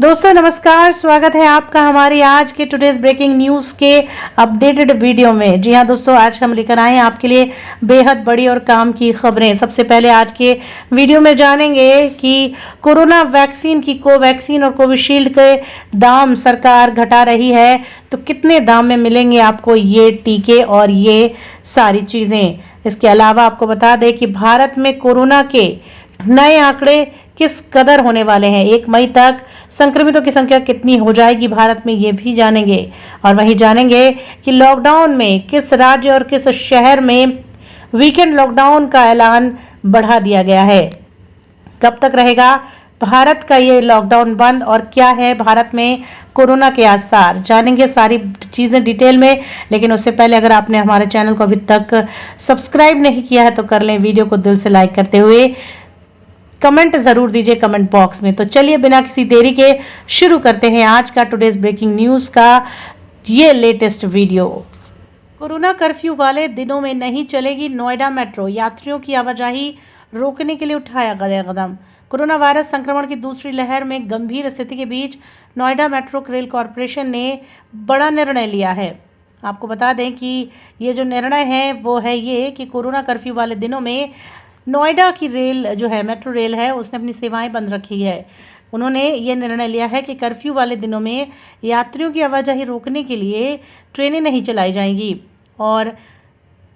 दोस्तों नमस्कार, स्वागत है आपका हमारी आज के टुडेज ब्रेकिंग न्यूज़ के अपडेटेड वीडियो में। जी हाँ दोस्तों, आज हम लेकर आए हैं आपके लिए बेहद बड़ी और काम की खबरें। सबसे पहले आज के वीडियो में जानेंगे कि कोरोना वैक्सीन की कोवैक्सीन और कोविशील्ड के दाम सरकार घटा रही है, तो कितने दाम में मिलेंगे आपको ये टीके और ये सारी चीज़ें। इसके अलावा आपको बता दें कि भारत में कोरोना के नए आंकड़े किस कदर होने वाले हैं, 1 मई तक संक्रमितों की संख्या कितनी हो जाएगी भारत में, ये भी जानेंगे। और वहीं जानेंगे कि लॉकडाउन में किस राज्य और किस शहर में वीकेंड लॉकडाउन का ऐलान बढ़ा दिया गया है, कब तक रहेगा भारत का ये लॉकडाउन बंद और क्या है भारत में कोरोना के आसार, जानेंगे सारी चीज़ें डिटेल में। लेकिन उससे पहले अगर आपने हमारे चैनल को अभी तक सब्सक्राइब नहीं किया है तो कर लें, वीडियो को दिल से लाइक करते हुए कमेंट जरूर दीजिए कमेंट बॉक्स में। तो चलिए बिना किसी देरी के शुरू करते हैं आज का टुडेज ब्रेकिंग न्यूज़ का ये लेटेस्ट वीडियो। कोरोना कर्फ्यू वाले दिनों में नहीं चलेगी नोएडा मेट्रो, यात्रियों की आवाजाही रोकने के लिए उठाया गया कदम। कोरोना वायरस संक्रमण की दूसरी लहर में गंभीर स्थिति के बीच नोएडा मेट्रो रेल कॉरपोरेशन ने बड़ा निर्णय लिया है। आपको बता दें कि ये जो निर्णय है वो है ये कि कोरोना कर्फ्यू वाले दिनों में नोएडा की रेल जो है, मेट्रो रेल है, उसने अपनी सेवाएं बंद रखी है। उन्होंने ये निर्णय लिया है कि कर्फ्यू वाले दिनों में यात्रियों की आवाजाही रोकने के लिए ट्रेनें नहीं चलाई जाएंगी। और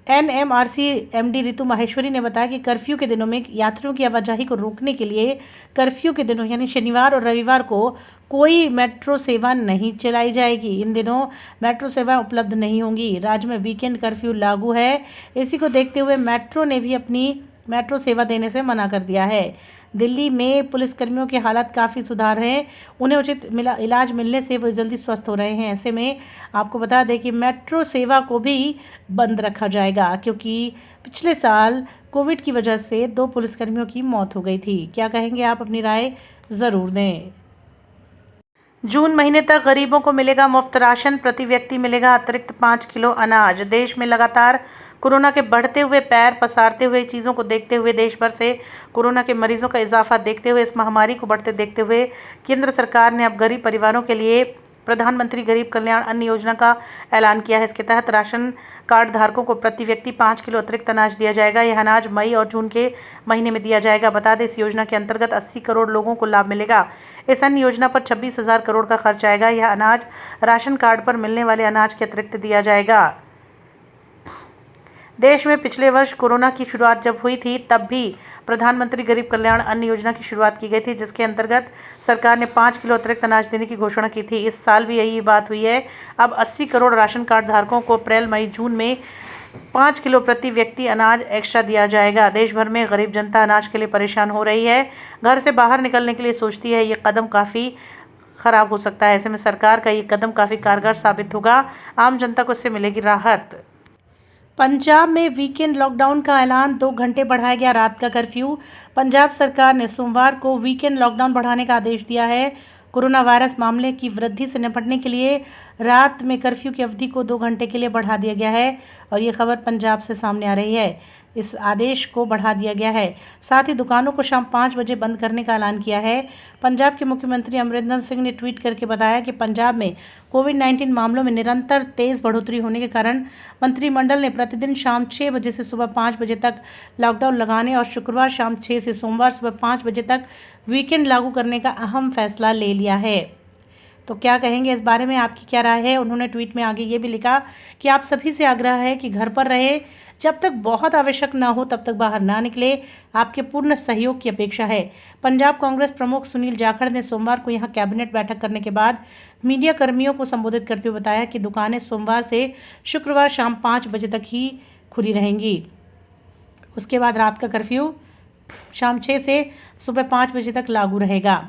एनएमआरसी एमडी रितु माहेश्वरी ने बताया कि कर्फ्यू के दिनों में यात्रियों की आवाजाही को रोकने के लिए कर्फ्यू के दिनों यानी शनिवार और रविवार को कोई मेट्रो सेवा नहीं चलाई जाएगी। इन दिनों मेट्रो सेवा उपलब्ध नहीं होंगी। राज्य में वीकेंड कर्फ्यू लागू है। इसी को देखते हुए मेट्रो ने भी अपनी मेट्रो सेवा देने से मना कर दिया है। दिल्ली में पुलिसकर्मियों की हालत काफ़ी सुधार है, उन्हें उचित इलाज मिलने से वो जल्दी स्वस्थ हो रहे हैं। ऐसे में आपको बता दें कि मेट्रो सेवा को भी बंद रखा जाएगा, क्योंकि पिछले साल कोविड की वजह से 2 पुलिसकर्मियों की मौत हो गई थी। क्या कहेंगे आप, अपनी राय ज़रूर दें। जून महीने तक गरीबों को मिलेगा मुफ्त राशन, प्रति व्यक्ति मिलेगा अतिरिक्त 5 किलो अनाज। देश में लगातार कोरोना के बढ़ते हुए पैर पसारते हुए चीज़ों को देखते हुए, देश भर से कोरोना के मरीजों का इजाफा देखते हुए, इस महामारी को बढ़ते देखते हुए केंद्र सरकार ने अब गरीब परिवारों के लिए प्रधानमंत्री गरीब कल्याण अन्न योजना का ऐलान किया है। इसके तहत राशन कार्ड धारकों को प्रति व्यक्ति 5 किलो अतिरिक्त अनाज दिया जाएगा। यह अनाज मई और जून के महीने में दिया जाएगा। बता दें, इस योजना के अंतर्गत 80 करोड़ लोगों को लाभ मिलेगा। इस अन्न योजना पर 26,000 करोड़ का खर्च आएगा। यह अनाज राशन कार्ड पर मिलने वाले अनाज के अतिरिक्त दिया जाएगा। देश में पिछले वर्ष कोरोना की शुरुआत जब हुई थी, तब भी प्रधानमंत्री गरीब कल्याण अन्न योजना की शुरुआत की गई थी, जिसके अंतर्गत सरकार ने 5 किलो अतिरिक्त अनाज देने की घोषणा की थी। इस साल भी यही बात हुई है। अब 80 करोड़ राशन कार्ड धारकों को अप्रैल मई जून में 5 किलो प्रति व्यक्ति अनाज एक्स्ट्रा दिया जाएगा। देश भर में गरीब जनता अनाज के लिए परेशान हो रही है, घर से बाहर निकलने के लिए सोचती है। ये कदम काफ़ी खराब हो सकता है। ऐसे में सरकार का ये कदम काफ़ी कारगर साबित होगा। आम जनता को इससे मिलेगी राहत। पंजाब में वीकेंड लॉकडाउन का ऐलान, 2 घंटे बढ़ाया गया रात का कर्फ्यू। पंजाब सरकार ने सोमवार को वीकेंड लॉकडाउन बढ़ाने का आदेश दिया है। कोरोना वायरस मामले की वृद्धि से निपटने के लिए रात में कर्फ्यू की अवधि को 2 घंटे के लिए बढ़ा दिया गया है और ये खबर पंजाब से सामने आ रही है। इस आदेश को बढ़ा दिया गया है। साथ ही दुकानों को शाम 5 बजे बंद करने का ऐलान किया है। पंजाब के मुख्यमंत्री अमरिंदर सिंह ने ट्वीट करके बताया कि पंजाब में कोविड-19 मामलों में निरंतर तेज़ बढ़ोतरी होने के कारण मंत्रिमंडल ने प्रतिदिन शाम 6 बजे से सुबह 5 बजे तक लॉकडाउन लगाने और शुक्रवार शाम 6 से सोमवार सुबह 5 बजे तक वीकेंड लागू करने का अहम फैसला ले लिया है। तो क्या कहेंगे इस बारे में, आपकी क्या राय है। उन्होंने ट्वीट में आगे ये भी लिखा कि आप सभी से आग्रह है कि घर पर रहे, जब तक बहुत आवश्यक ना हो तब तक बाहर ना निकले। आपके पूर्ण सहयोग की अपेक्षा है। पंजाब कांग्रेस प्रमुख सुनील जाखड़ ने सोमवार को यहां कैबिनेट बैठक करने के बाद मीडिया कर्मियों को संबोधित करते हुए बताया कि दुकानें सोमवार से शुक्रवार शाम 5 बजे तक ही खुली रहेंगी। उसके बाद रात का कर्फ्यू शाम 6 से सुबह 5 बजे तक लागू रहेगा।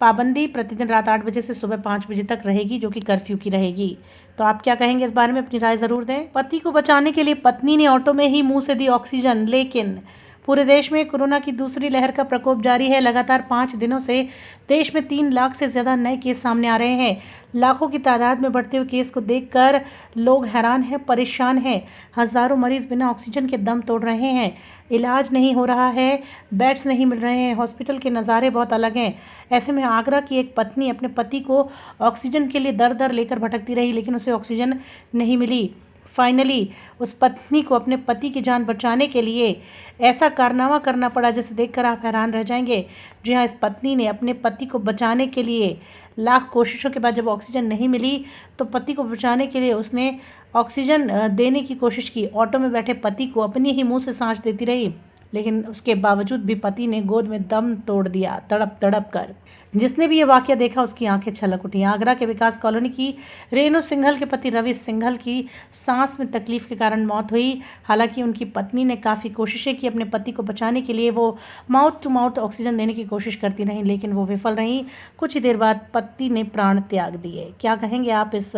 पाबंदी प्रतिदिन रात 8 बजे से सुबह 5 बजे तक रहेगी, जो कि कर्फ्यू की रहेगी। तो आप क्या कहेंगे इस बारे में, अपनी राय ज़रूर दें। पति को बचाने के लिए पत्नी ने ऑटो में ही मुंह से दी ऑक्सीजन, लेकिन पूरे देश में कोरोना की दूसरी लहर का प्रकोप जारी है। लगातार 5 दिनों से देश में 3 लाख से ज़्यादा नए केस सामने आ रहे हैं। लाखों की तादाद में बढ़ते हुए केस को देखकर लोग हैरान हैं, परेशान हैं। हज़ारों मरीज बिना ऑक्सीजन के दम तोड़ रहे हैं। इलाज नहीं हो रहा है, बेड्स नहीं मिल रहे हैं, हॉस्पिटल के नज़ारे बहुत अलग हैं। ऐसे में आगरा की एक पत्नी अपने पति को ऑक्सीजन के लिए दर दर लेकर भटकती रही, लेकिन उसे ऑक्सीजन नहीं मिली। फाइनली उस पत्नी को अपने पति की जान बचाने के लिए ऐसा कारनामा करना पड़ा जिसे देखकर आप हैरान रह जाएंगे। जी हाँ, इस पत्नी ने अपने पति को बचाने के लिए लाख कोशिशों के बाद जब ऑक्सीजन नहीं मिली तो पति को बचाने के लिए उसने ऑक्सीजन देने की कोशिश की। ऑटो में बैठे पति को अपनी ही मुंह से सांस देती रही, लेकिन उसके बावजूद भी पति ने गोद में दम तोड़ दिया तड़प तड़प कर। जिसने भी ये वाकया देखा उसकी आंखें छलक उठी। आगरा के विकास कॉलोनी की रेणु सिंघल के पति रवि सिंघल की सांस में तकलीफ के कारण मौत हुई। हालांकि उनकी पत्नी ने काफ़ी कोशिशें की अपने पति को बचाने के लिए। वो माउथ टू माउथ ऑक्सीजन देने की कोशिश करती रहीं, लेकिन वो विफल रहीं। कुछ ही देर बाद पति ने प्राण त्याग दिए। क्या कहेंगे आप इस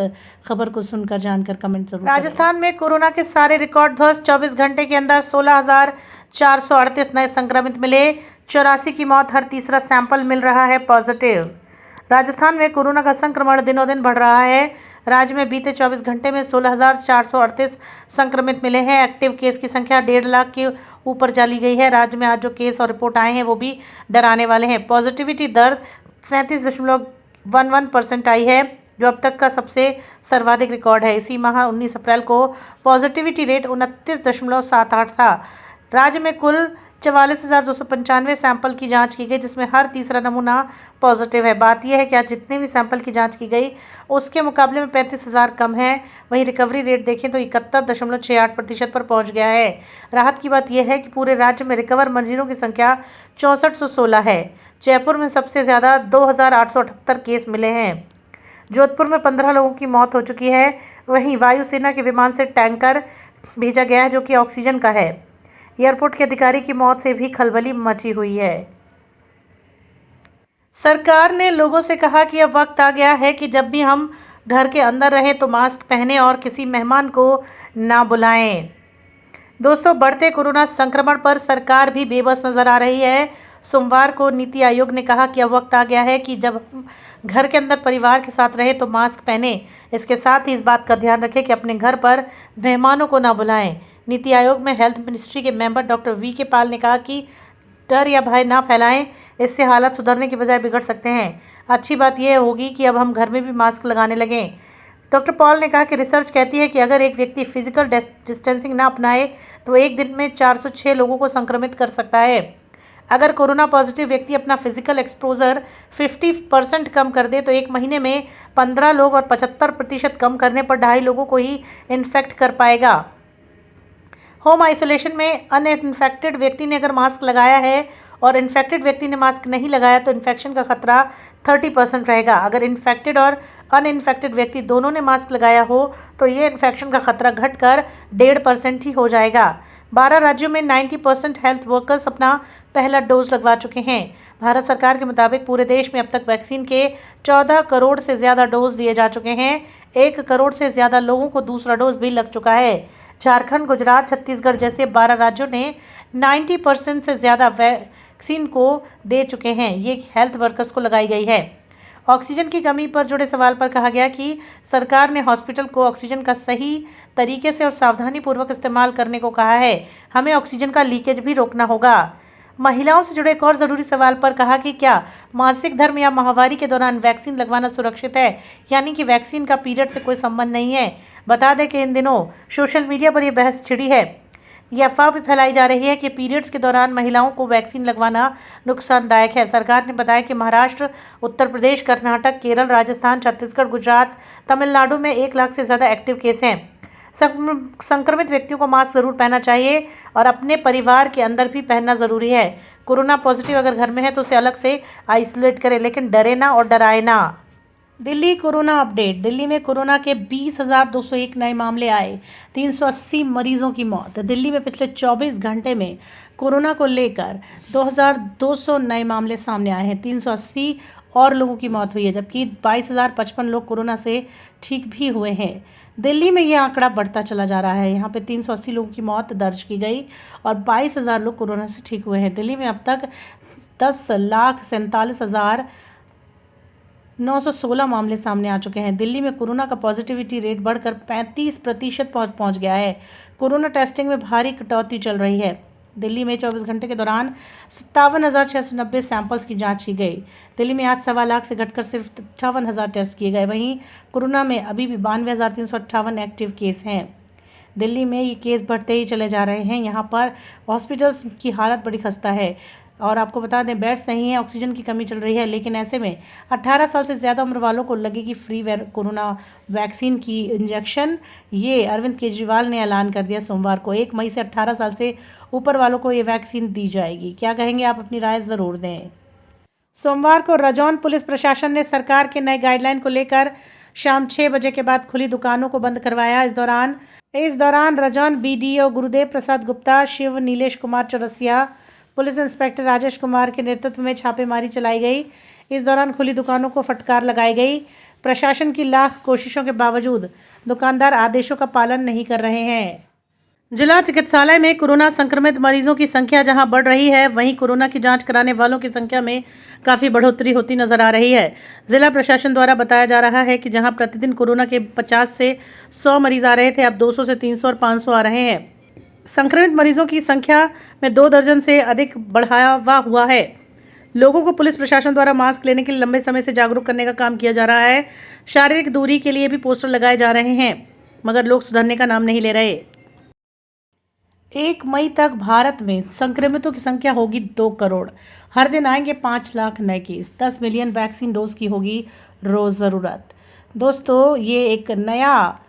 खबर को सुनकर, जानकर कमेंट जरूर। राजस्थान में कोरोना के सारे रिकॉर्ड ध्वस्त। 24 घंटे के अंदर 16,438 नए संक्रमित मिले। 84 की मौत। हर तीसरा सैंपल मिल रहा है पॉजिटिव। राजस्थान में कोरोना का संक्रमण दिनों दिन बढ़ रहा है। राज्य में बीते 24 घंटे में 16,438 संक्रमित मिले हैं। एक्टिव केस की संख्या 1.5 लाख के ऊपर चली गई है। राज्य में आज जो केस और रिपोर्ट आए हैं वो भी डराने वाले हैं। पॉजिटिविटी दर 37.11% आई है, जो अब तक का सबसे सर्वाधिक रिकॉर्ड है। इसी माह 19 अप्रैल को पॉजिटिविटी रेट 29.78 था। राज्य में कुल 44,295 सैंपल की जांच की गई, जिसमें हर तीसरा नमूना पॉजिटिव है। बात यह है कि आज जितने भी सैंपल की जांच की गई उसके मुकाबले में 35,000 कम है। वहीं रिकवरी रेट देखें तो 71.68% पर पहुंच गया है। राहत की बात यह है कि पूरे राज्य में रिकवर मरीजों की संख्या 6416 है। जयपुर में सबसे ज़्यादा 2,878 केस मिले हैं। जोधपुर में 15 लोगों की मौत हो चुकी है। वहीं वायुसेना के विमान से टैंकर भेजा गया है जो कि ऑक्सीजन का है। एयरपोर्ट के अधिकारी की मौत से भी खलबली मची हुई है। सरकार ने लोगों से कहा कि अब वक्त आ गया है कि जब भी हम घर के अंदर रहें तो मास्क पहनें और किसी मेहमान को ना बुलाएं। दोस्तों, बढ़ते कोरोना संक्रमण पर सरकार भी बेबस नजर आ रही है। सोमवार को नीति आयोग ने कहा कि अब वक्त आ गया है कि जब हम घर के अंदर परिवार के साथ रहें तो मास्क पहनें। इसके साथ ही इस बात का ध्यान रखें कि अपने घर पर मेहमानों को ना बुलाएं। नीति आयोग में हेल्थ मिनिस्ट्री के मेंबर डॉक्टर वी.के. पाल ने कहा कि डर या भय ना फैलाएं, इससे हालात सुधरने की बजाय बिगड़ सकते हैं। अच्छी बात यह होगी कि अब हम घर में भी मास्क लगाने लगें। डॉक्टर पॉल ने कहा कि रिसर्च कहती है कि अगर एक व्यक्ति फिजिकल डिस्टेंसिंग ना अपनाए तो एक दिन में 406 लोगों को संक्रमित कर सकता है। अगर कोरोना पॉजिटिव व्यक्ति अपना फिजिकल एक्सपोजर 50% कम कर दे तो एक महीने में 15 लोग और 75% कम करने पर 2.5 लोगों को ही इन्फेक्ट कर पाएगा। होम आइसोलेशन में अनइन्फेक्टेड व्यक्ति ने अगर मास्क लगाया है और इन्फेक्टेड व्यक्ति ने मास्क नहीं लगाया तो इन्फेक्शन का खतरा 30% रहेगा। अगर इन्फेक्टेड और अनइन्फेक्टेड व्यक्ति दोनों ने मास्क लगाया हो तो ये इन्फेक्शन का खतरा घटकर 1.5% ही हो जाएगा। 12 राज्यों में 90% हेल्थ वर्कर्स अपना पहला डोज लगवा चुके हैं। भारत सरकार के मुताबिक पूरे देश में अब तक वैक्सीन के 14 करोड़ से ज़्यादा डोज दिए जा चुके हैं। 1 करोड़ से ज़्यादा लोगों को दूसरा डोज भी लग चुका है। झारखंड, गुजरात, छत्तीसगढ़ जैसे 12 राज्यों ने 90% से ज़्यादा वैक्सीन को दे चुके हैं। ये हेल्थ वर्कर्स को लगाई गई है। ऑक्सीजन की कमी पर जुड़े सवाल पर कहा गया कि सरकार ने हॉस्पिटल को ऑक्सीजन का सही तरीके से और सावधानीपूर्वक इस्तेमाल करने को कहा है। हमें ऑक्सीजन का लीकेज भी रोकना होगा। महिलाओं से जुड़े एक और ज़रूरी सवाल पर कहा कि क्या मासिक धर्म या माहवारी के दौरान वैक्सीन लगवाना सुरक्षित है, यानी कि वैक्सीन का पीरियड से कोई संबंध नहीं है। बता दें कि इन दिनों सोशल मीडिया पर यह बहस छिड़ी है। यह अफवाह भी फैलाई जा रही है कि पीरियड्स के दौरान महिलाओं को वैक्सीन लगवाना नुकसानदायक है। सरकार ने बताया कि महाराष्ट्र, उत्तर प्रदेश, कर्नाटक, केरल, राजस्थान, छत्तीसगढ़, गुजरात, तमिलनाडु में 1 लाख से ज़्यादा एक्टिव केस हैं। संक्रमित व्यक्तियों को मास्क जरूर पहनना चाहिए और अपने परिवार के अंदर भी पहनना ज़रूरी है। कोरोना पॉजिटिव अगर घर में है तो उसे अलग से आइसोलेट करें, लेकिन डरे ना और डराए ना। Delhi corona update. दिल्ली में कोरोना के 20,201 नए मामले आए, 380 मरीजों की मौत। दिल्ली में पिछले 24 घंटे में कोरोना को लेकर 2,200 नए मामले सामने आए हैं, 380 और लोगों की मौत हुई है, जबकि 22,055 लोग कोरोना से ठीक भी हुए हैं। दिल्ली में ये आंकड़ा बढ़ता चला जा रहा है। यहाँ पे 380 लोगों की मौत दर्ज की गई और 22,000 लोग कोरोना से ठीक हुए हैं। दिल्ली में अब तक 10,47,916 मामले सामने आ चुके हैं। दिल्ली में कोरोना का पॉजिटिविटी रेट बढ़कर 35% पहुंच गया है। कोरोना टेस्टिंग में भारी कटौती चल रही है। दिल्ली में 24 घंटे के दौरान 57,690 सैंपल्स की जांच की गई। दिल्ली में आज 1.25 लाख से घटकर सिर्फ 58,000 टेस्ट किए गए। वहीं कोरोना में अभी भी 92,358 एक्टिव केस हैं। दिल्ली में ये केस बढ़ते ही चले जा रहे हैं। यहाँ पर हॉस्पिटल्स की हालत बड़ी खस्ता है और आपको बता दें बेड्स नहीं है, ऑक्सीजन की कमी चल रही है। लेकिन ऐसे में 18 साल से ज़्यादा उम्र वालों को लगेगी फ्री कोरोना वैक्सीन की इंजेक्शन। ये अरविंद केजरीवाल ने ऐलान कर दिया सोमवार को। 1 मई से 18 साल से ऊपर वालों को ये वैक्सीन दी जाएगी। क्या कहेंगे आप? अपनी राय ज़रूर दें। सोमवार को रजौन पुलिस प्रशासन ने सरकार के नए गाइडलाइन को लेकर शाम 6 बजे के बाद खुली दुकानों को बंद करवाया। इस दौरान रजौन BDO गुरुदेव प्रसाद गुप्ता, शिव नीलेश कुमार चौरसिया, पुलिस इंस्पेक्टर राजेश कुमार के नेतृत्व में छापेमारी चलाई गई। इस दौरान खुली दुकानों को फटकार लगाई गई। प्रशासन की लाख कोशिशों के बावजूद दुकानदार आदेशों का पालन नहीं कर रहे हैं। जिला चिकित्सालय में कोरोना संक्रमित मरीजों की संख्या जहां बढ़ रही है, वहीं कोरोना की जांच कराने वालों की संख्या में काफ़ी बढ़ोतरी होती नजर आ रही है। जिला प्रशासन द्वारा बताया जा रहा है कि जहां प्रतिदिन कोरोना के 50 से 100 मरीज आ रहे थे, अब 200 से 300 और 500 आ रहे हैं। संक्रमित मरीजों की संख्या में 2 दर्जन से अधिक बढ़ावा हुआ है। लोगों को पुलिस प्रशासन द्वारा मास्क लेने के लिए लंबे समय से जागरूक करने का काम किया जा रहा है। शारीरिक दूरी के लिए भी पोस्टर लगाए जा रहे हैं, मगर लोग सुधरने का नाम नहीं ले रहे। 1 मई तक भारत में संक्रमितों की संख्या होगी 2 करोड़। हर दिन आएंगे 5 लाख नए केस। 10 मिलियन वैक्सीन डोज की होगी रोज़ ज़रूरत। दोस्तों, ये एक नया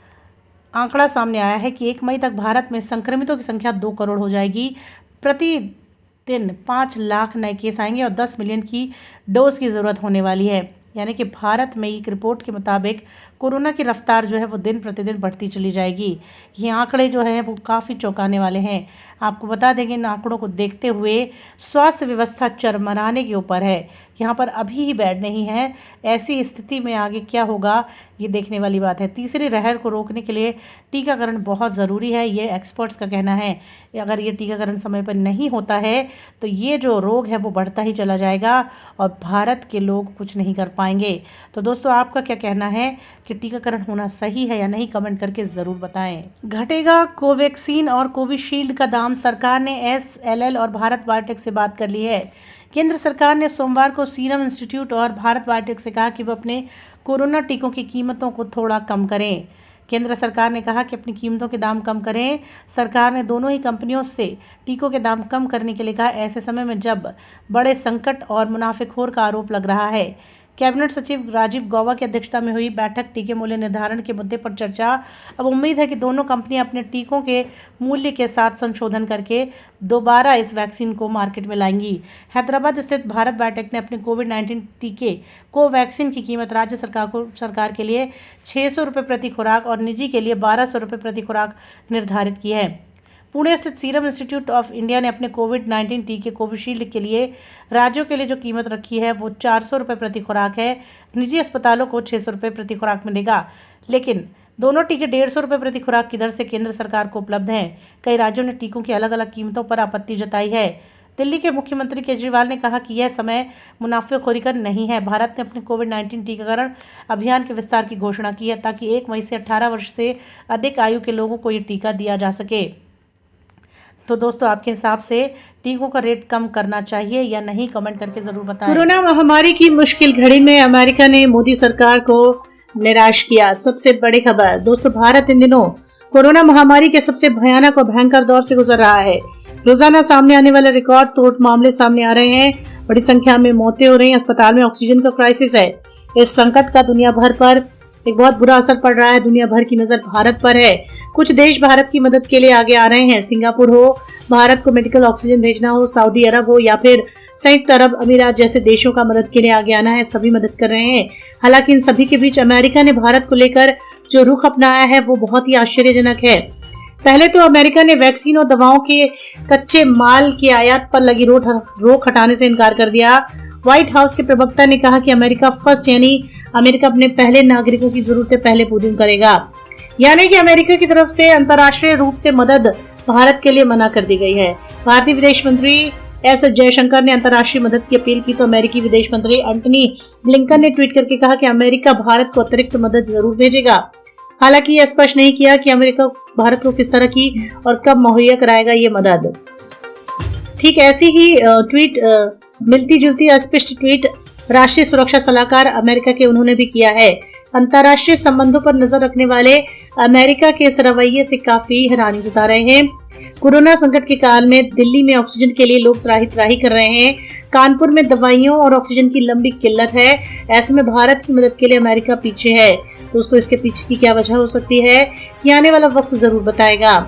आंकड़ा सामने आया है कि 1 मई तक भारत में संक्रमितों की संख्या 2 करोड़ हो जाएगी। प्रतिदिन 5 लाख नए केस आएंगे और 10 मिलियन की डोज की ज़रूरत होने वाली है। यानी कि भारत में एक रिपोर्ट के मुताबिक कोरोना की रफ्तार जो है वो दिन प्रतिदिन बढ़ती चली जाएगी। ये आंकड़े जो हैं वो काफ़ी चौंकाने वाले हैं। आपको बता देंगे इन आंकड़ों को देखते हुए स्वास्थ्य व्यवस्था चरमराने के ऊपर है। यहाँ पर अभी ही बेड नहीं है। ऐसी स्थिति में आगे क्या होगा ये देखने वाली बात है। तीसरी लहर को रोकने के लिए टीकाकरण बहुत ज़रूरी है, ये एक्सपर्ट्स का कहना है। अगर ये टीकाकरण समय पर नहीं होता है तो ये जो रोग है वो बढ़ता ही चला जाएगा और भारत के लोग कुछ नहीं कर पाएंगे। तो दोस्तों, आपका क्या कहना है कि टीकाकरण होना सही है या नहीं? कमेंट करके ज़रूर बताएं। घटेगा कोवैक्सीन और कोविशील्ड का दाम। सरकार ने SLL और भारत बायोटेक से बात कर ली है। केंद्र सरकार ने सोमवार को सीरम इंस्टीट्यूट और भारत बायोटेक से कहा कि वो अपने कोरोना टीकों की कीमतों को थोड़ा कम करें। केंद्र सरकार ने कहा कि अपनी कीमतों के दाम कम करें। सरकार ने दोनों ही कंपनियों से टीकों के दाम कम करने के लिए कहा, ऐसे समय में जब बड़े संकट और मुनाफिखोर का आरोप लग रहा है। कैबिनेट सचिव राजीव गौबा की अध्यक्षता में हुई बैठक टीके मूल्य निर्धारण के मुद्दे पर चर्चा। अब उम्मीद है कि दोनों कंपनियां अपने टीकों के मूल्य के साथ संशोधन करके दोबारा इस वैक्सीन को मार्केट में लाएंगी। हैदराबाद स्थित भारत बायोटेक ने अपने कोविड-19 टीके कोवैक्सीन की कीमत राज्य सरकार के लिए 600 रुपये प्रति खुराक और निजी के लिए 1200 रुपये प्रति खुराक निर्धारित की है। पुणे स्थित सीरम इंस्टीट्यूट ऑफ इंडिया ने अपने कोविड-19 टीके कोविशील्ड के लिए राज्यों के लिए जो कीमत रखी है वो 400 रुपये प्रति खुराक है। निजी अस्पतालों को 600 रुपये प्रति खुराक मिलेगा, लेकिन दोनों टीके 150 रुपये प्रति खुराक की दर से केंद्र सरकार को उपलब्ध हैं। कई राज्यों ने टीकों की अलग अलग कीमतों पर आपत्ति जताई है। दिल्ली के मुख्यमंत्री केजरीवाल ने कहा कि यह समय मुनाफेखोरी का नहीं है। भारत ने अपने कोविड-19 टीकाकरण अभियान के विस्तार की घोषणा की है ताकि 1 मई से 18 वर्ष से अधिक आयु के लोगों को ये टीका दिया जा सके। तो दोस्तों, आपके हिसाब से टीकों का रेट कम करना चाहिए या नहीं? कमेंट करके जरूर बताएं। कोरोना महामारी की मुश्किल घड़ी में अमेरिका ने मोदी सरकार को निराश किया। सबसे बड़ी खबर दोस्तों, भारत इन दिनों कोरोना महामारी के सबसे भयानक और भयंकर दौर से गुजर रहा है। रोजाना सामने आने वाले रिकॉर्ड तोड़ मामले सामने आ रहे हैं। बड़ी संख्या में मौतें हो रही हैं। अस्पताल में ऑक्सीजन का क्राइसिस है। इस संकट का दुनिया भर पर एक बहुत बुरा असर पड़ रहा है। दुनिया भर की नजर भारत पर है। कुछ देश भारत की मदद के लिए आगे आ रहे हैं। सिंगापुर हो, भारत को मेडिकल ऑक्सीजन भेजना हो, सऊदी अरब हो या फिर संयुक्त अरब अमीरात जैसे देशों का मदद के लिए आगे आना है, सभी मदद कर रहे हैं। हालांकि इन सभी के बीच अमेरिका ने भारत को लेकर जो रुख अपनाया है वो बहुत ही आश्चर्यजनक है। पहले तो अमेरिका ने वैक्सीन और दवाओं के कच्चे माल की आयात पर लगी रोक हटाने से इनकार कर दिया व्हाइट हाउस के प्रवक्ता ने कहा कि अमेरिका फर्स्ट यानी अमेरिका अपने पहले नागरिकों की जरूरतें पहले पूरी करेगा, यानी कि अमेरिका की तरफ से अंतर्राष्ट्रीय रूप से मदद भारत के लिए मना कर दी गई है। भारतीय विदेश मंत्री एस जयशंकर ने अंतर्राष्ट्रीय मदद की अपील की तो अमेरिकी विदेश मंत्री एंटनी ब्लिंकन ने ट्वीट करके कहा कि अमेरिका भारत को अतिरिक्त मदद जरूर भेजेगा। हालांकि यह स्पष्ट नहीं किया कि अमेरिका भारत को किस तरह की और कब मुहैया कराएगा ये मदद। ठीक ऐसी ही ट्वीट मिलती जुलती अस्पष्ट ट्वीट राष्ट्रीय सुरक्षा सलाहकार अमेरिका के उन्होंने भी किया है। अंतर्राष्ट्रीय संबंधों पर नजर रखने वाले अमेरिका के इस रवैये से काफी हैरानी जता रहे हैं। कोरोना संकट के काल में दिल्ली में ऑक्सीजन के लिए लोग त्राही त्राही कर रहे हैं। कानपुर में दवाइयों और ऑक्सीजन की लंबी किल्लत है। ऐसे में भारत की मदद के लिए अमेरिका पीछे है। दोस्तों, इसके पीछे की क्या वजह हो सकती है कि आने वाला वक्त जरूर बताएगा।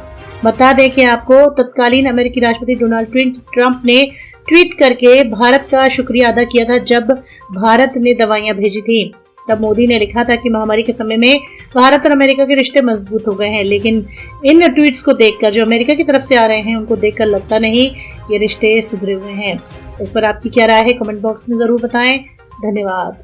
बता दें कि आपको तत्कालीन अमेरिकी राष्ट्रपति डोनाल्ड ट्रंप ने ट्वीट करके भारत का शुक्रिया अदा किया था जब भारत ने दवाइयां भेजी थी। तब मोदी ने लिखा था कि महामारी के समय में भारत और अमेरिका के रिश्ते मजबूत हो गए हैं, लेकिन इन ट्वीट्स को देखकर जो अमेरिका की तरफ से आ रहे हैं उनको देखकर लगता नहीं ये रिश्ते सुधरे हुए हैं। इस पर आपकी क्या राय है, कमेंट बॉक्स में जरूर बताएं। धन्यवाद।